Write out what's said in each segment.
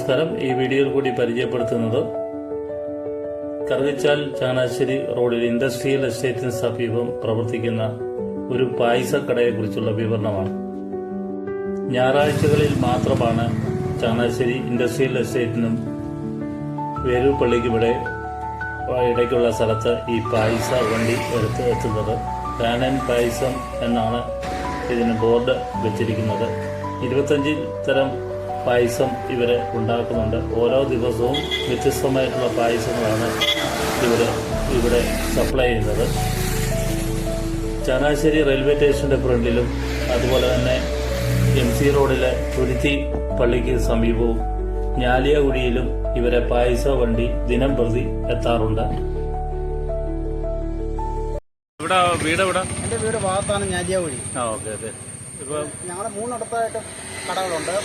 നമസ്കാരം. ഈ വീഡിയോയിൽ കൂടി പരിചയപ്പെടുത്തുന്നത് കറുകച്ചാൽ ചങ്ങനാശ്ശേരി റോഡിൽ ഇൻഡസ്ട്രിയൽ എസ്റ്റേറ്റിന് സമീപം പ്രവർത്തിക്കുന്ന ഒരു പായസക്കടയെക്കുറിച്ചുള്ള വിവരണമാണ്. ഞായറാഴ്ചകളിൽ മാത്രമാണ് ചങ്ങനാശ്ശേരി ഇൻഡസ്ട്രിയൽ എസ്റ്റേറ്റിനും വേലൂപ്പള്ളിക്കും ഇടയ്ക്കുള്ള സ്ഥലത്ത് ഈ പായസ വണ്ടി എത്തുന്നത്. കാനൻ പായസം എന്നാണ് ഇതിന് ബോർഡ് വെച്ചിരിക്കുന്നത്. 25 തരം പായസം ഇവർ ഉണ്ടാക്കുന്നുണ്ട്. ഓരോ ദിവസവും വ്യത്യസ്തമായിട്ടുള്ള പായസങ്ങളാണ് ഇവിടെ സപ്ലൈ ചെയ്യുന്നത്. ചങ്ങനാശ്ശേരി റെയിൽവേ സ്റ്റേഷന്റെ ഫ്രണ്ടിലും അതുപോലെ തന്നെ MC റോഡിലെ തുരുത്തി പള്ളിക്ക് സമീപവും ഞാലിയാകുടിയിലും ഇവരെ പായസ വണ്ടി ദിനം പ്രതി എത്താറുണ്ട്. വീട് എവിടെ? എൻ്റെ വീട് ഭാഗത്താണ് ഞാലിയാകുടി. ഓക്കെ. ഇപ്പോൾ ഞങ്ങളുടെ 3 അടുത്തായിട്ട് കടകളുണ്ട്.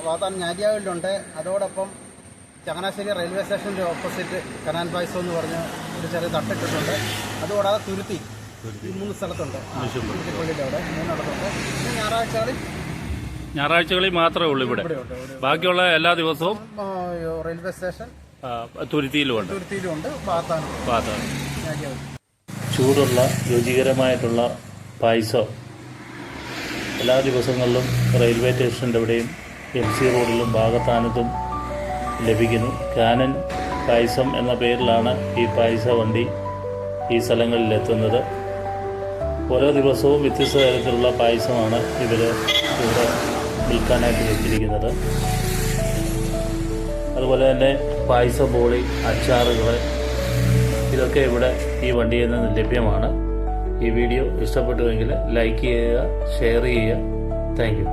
ഭാഗത്താണ് ഞാലിയാകുടിയിലുണ്ട്. അതോടൊപ്പം ചങ്ങനാശ്ശേരി റെയിൽവേ സ്റ്റേഷൻ്റെ ഓപ്പോസിറ്റ് കനാൻ പായസം എന്ന് പറഞ്ഞ് ഒരു ചെറിയ തട്ടിട്ടിട്ടുണ്ട്. അതുകൂടാതെ തുരുത്തി ഈ 3 സ്ഥലത്തുണ്ട്. പള്ളിയുടെ അവിടെ 3 അടുത്തുണ്ട്. പിന്നെ ഞായറാഴ്ചകളിൽ മാത്രമേ ഉള്ളൂ ഇവിടെ. ബാക്കിയുള്ള എല്ലാ ദിവസവും റെയിൽവേ സ്റ്റേഷൻ തുരുത്തിയിലുമുണ്ട്. ഭാഗത്താണ് ഞാലിയാകുടി. ചൂടുള്ള രുചികരമായിട്ടുള്ള പായസം എല്ലാ ദിവസങ്ങളിലും റെയിൽവേ സ്റ്റേഷൻ്റെ അവിടെയും MC റോഡിലും ഭാഗത്താനത്തും ലഭിക്കുന്നു. കാനൻ പായസം എന്ന പേരിലാണ് ഈ പായസ വണ്ടി ഈ സ്ഥലങ്ങളിലെത്തുന്നത്. ഓരോ ദിവസവും വ്യത്യസ്ത തരത്തിലുള്ള പായസമാണ് ഇവിടെ വിൽക്കാനായിട്ട് വെച്ചിരിക്കുന്നത്. അതുപോലെ തന്നെ പായസ ബോളി, അച്ചാറുകൾ ഇതൊക്കെ ഇവിടെ ഈ വണ്ടിയിൽ നിന്ന് ലഭ്യമാണ്. ഈ വീഡിയോ ഇഷ്ടപ്പെട്ടുവെങ്കിൽ ലൈക്ക് ചെയ്യുക, ഷെയർ ചെയ്യുക. Thank you.